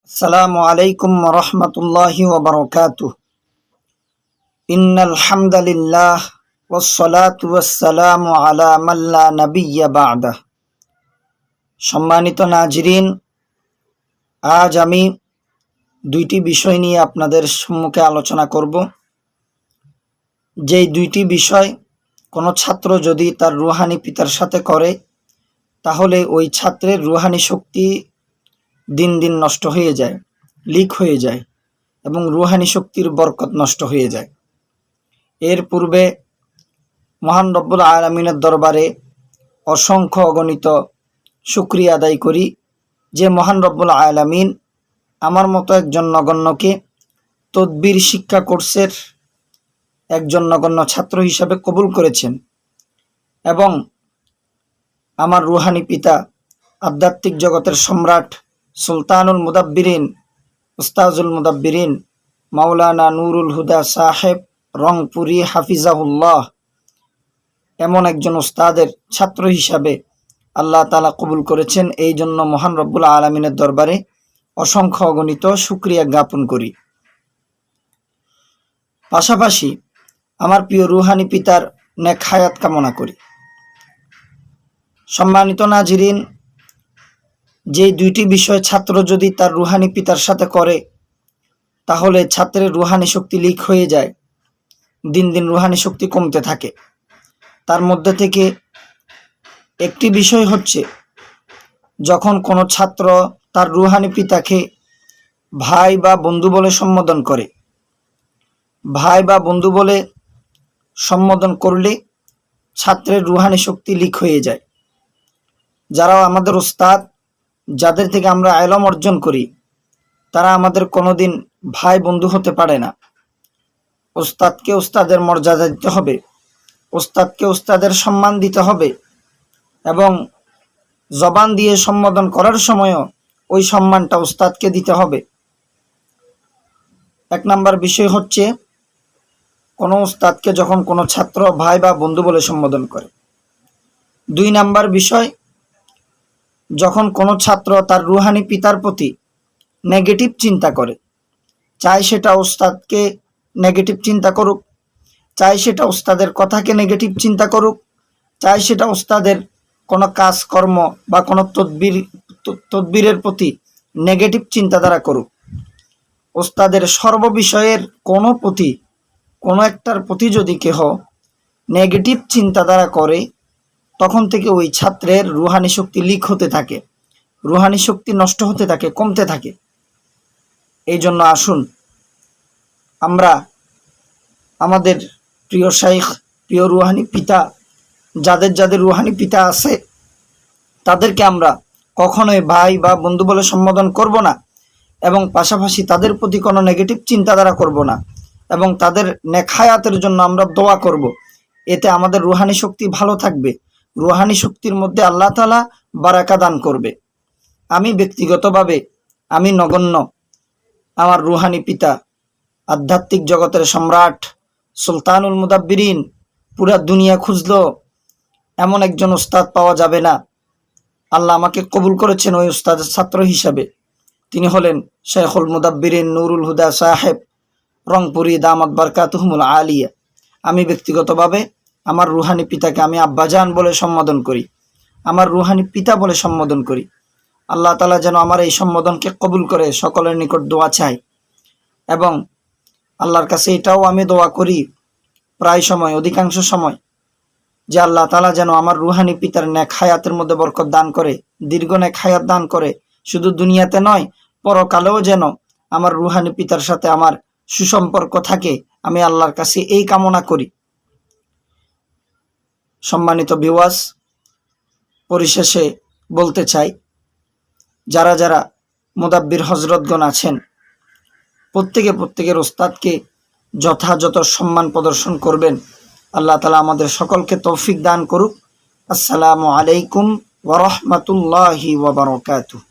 আসসালামু আলাইকুম ওয়া রাহমাতুল্লাহি ওয়া বারাকাতুহু। ইন্নাল হামদালিল্লাহ ওয়াসসালাতু ওয়াসসালামু আলা মান লা নাবিয়্যা বা'দা। সম্মানিত নাজরিন, আজ আমি দুইটি বিষয় নিয়ে আপনাদের সম্মুখে আলোচনা করব। যেই দুইটি বিষয় কোনো ছাত্র যদি তার রুহানি পিতার সাথে করে, তাহলে ওই ছাত্রের রুহানি শক্তি দিন দিন নষ্ট হয়ে যায়, লিক হয়ে যায় এবং রুহানি শক্তির বরকত নষ্ট হয়ে যায়। এর পূর্বে মহান রব্বুল আলামিনের দরবারে অসংখ্য অগণিত শুকরিয়া আদায় করি যে মহান রব্বুল আলামিন আমার মতো একজন নগণ্যকে তদবির শিক্ষা কোর্সের একজন নগণ্য ছাত্র হিসাবে কবুল করেছেন এবং আমার রুহানি পিতা, আধ্যাত্মিক জগতের সম্রাট, সুলতানুল মুদাব্বিরিন, উস্তাজুল মুদাব্বিরিন মাওলানা নুরুল হুদা সাহেব রংপুরি হাফিজাহুল্লাহ এমন একজন উস্তাদের ছাত্র হিসাবে আল্লাহ তাআলা কবুল করেছেন। এই জন্য মহান রব্বুল আলামিনের দরবারে অসংখ্য অগণিত শুকরিয়া জ্ঞাপন করি। পাশাপাশি আমার প্রিয় রুহানি পিতার নেক হায়াত কামনা করি। সম্মানিত নাজরিন, যে দুইটি বিষয় ছাত্র যদি তার রুহানি পিতার সাথে করে, তাহলে ছাত্রের রুহানি শক্তি লিক হয়ে যায়, দিন দিন রুহানি শক্তি কমতে থাকে। তার মধ্যে থেকে একটি বিষয় হচ্ছে, যখন কোনো ছাত্র তার রুহানি পিতাকে ভাই বা বন্ধু বলে সম্বোধন করে, ভাই বা বন্ধু বলে সম্বোধন করলে ছাত্রের রুহানি শক্তি লিক হয়ে যায়। যারা আমাদের উস্তাদ, যাদের থেকে আমরা ইলম অর্জন করি, তারা আমাদের কোনোদিন ভাই বন্ধু হতে পারে না। উস্তাদকে উস্তাদের মর্যাদা দিতে হবে, উস্তাদকে উস্তাদের সম্মান দিতে হবে এবং জবান দিয়ে সম্বোধন করার সময়ও ওই সম্মানটা উস্তাদকে দিতে হবে। এক নাম্বার বিষয় হচ্ছে, কোনো উস্তাদকে যখন কোনো ছাত্র ভাই বা বন্ধু বলে সম্বোধন করে। দুই নাম্বার বিষয়, যখন কোনো ছাত্র তার রুহানি পিতার প্রতি নেগেটিভ চিন্তা করে, চাই সেটা উস্তাদকে নেগেটিভ চিন্তা করুক, চাই সেটা উস্তাদের কথাকে নেগেটিভ চিন্তা করুক, চাই সেটা উস্তাদের কোনো কাজকর্ম বা কোনো তদবিরের প্রতি নেগেটিভ চিন্তাধারা করুক, উস্তাদের সর্ববিষয়ের কোনো একটার প্রতি যদি কেহ নেগেটিভ চিন্তাধারা করে, তখন থেকে ওই ছাত্রের রুহানি শক্তি লিক হতে থাকে, রুহানি শক্তি নষ্ট হতে থাকে, কমতে থাকে। এই জন্য আসুন আমরা আমাদের প্রিয় শাইখ, প্রিয় রুহানি পিতা, যাদের রুহানি পিতা আছে, তাদেরকে আমরা কখনোই ভাই বা বন্ধু বলে সম্বোধন করব না এবং পাশাপাশি তাদের প্রতি কোনো নেগেটিভ চিন্তাধারা করব না এবং তাদের নেক হায়াতের জন্য আমরা দোয়া করব। এতে আমাদের রুহানি শক্তি ভালো থাকবে, রুহানি শক্তির মধ্যে আল্লাহ তাআলা বারাকা দান করবে। আমি ব্যক্তিগতভাবে, আমি নগণ্য, আমার রুহানি পিতা, আধ্যাত্মিক জগতের সম্রাট, সুলতানুল মুদাব্বিরিন, পুরা দুনিয়া খুঁজলো এমন একজন উস্তাদ পাওয়া যাবে না। আল্লাহ আমাকে কবুল করেছেন ওই উস্তাদের ছাত্র হিসাবে। তিনি হলেন শেখুল মুদাব্বিরিন নুরুল হুদা সাহেব রংপুরি দামাত বারকাতুহুমুল আলিয়া। আমি ব্যক্তিগতভাবে আমার রুহানি পিতাকে আমি আব্বাজান বলে সম্বোধন করি, আমার রুহানি পিতা বলে সম্বোধন করি। আল্লাহ তাআলা যেন আমার এই সম্বোধনকে কবুল করে, সকলের নিকট দোয়া চাই এবং আল্লাহর কাছে এটাও আমি দোয়া করি প্রায় সময়, অধিকাংশ সময়, যে আল্লাহ তাআলা যেন আমার রুহানি পিতার নেক হায়াতের মধ্যে বরকত দান করে, দীর্ঘ নেক হায়াত দান করে, শুধু দুনিয়াতে নয় পরকালেও যেন আমার রুহানি পিতার সাথে আমার সুসম্পর্ক থাকে। আমি আল্লাহর কাছে এই কামনা করি। সম্মানিত ভিউয়ার্স, পরিশেষে বলতে চাই, যারা যারা মুদাব্বির হজরতগণ আছেন, প্রত্যেকের উস্তাদকে যথাযথ সম্মান প্রদর্শন করবেন। আল্লাহ তাআলা আমাদের সকলকে তৌফিক দান করুক। আসসালামু আলাইকুম ওয়া রাহমাতুল্লাহি ওয়া বারাকাতুহু।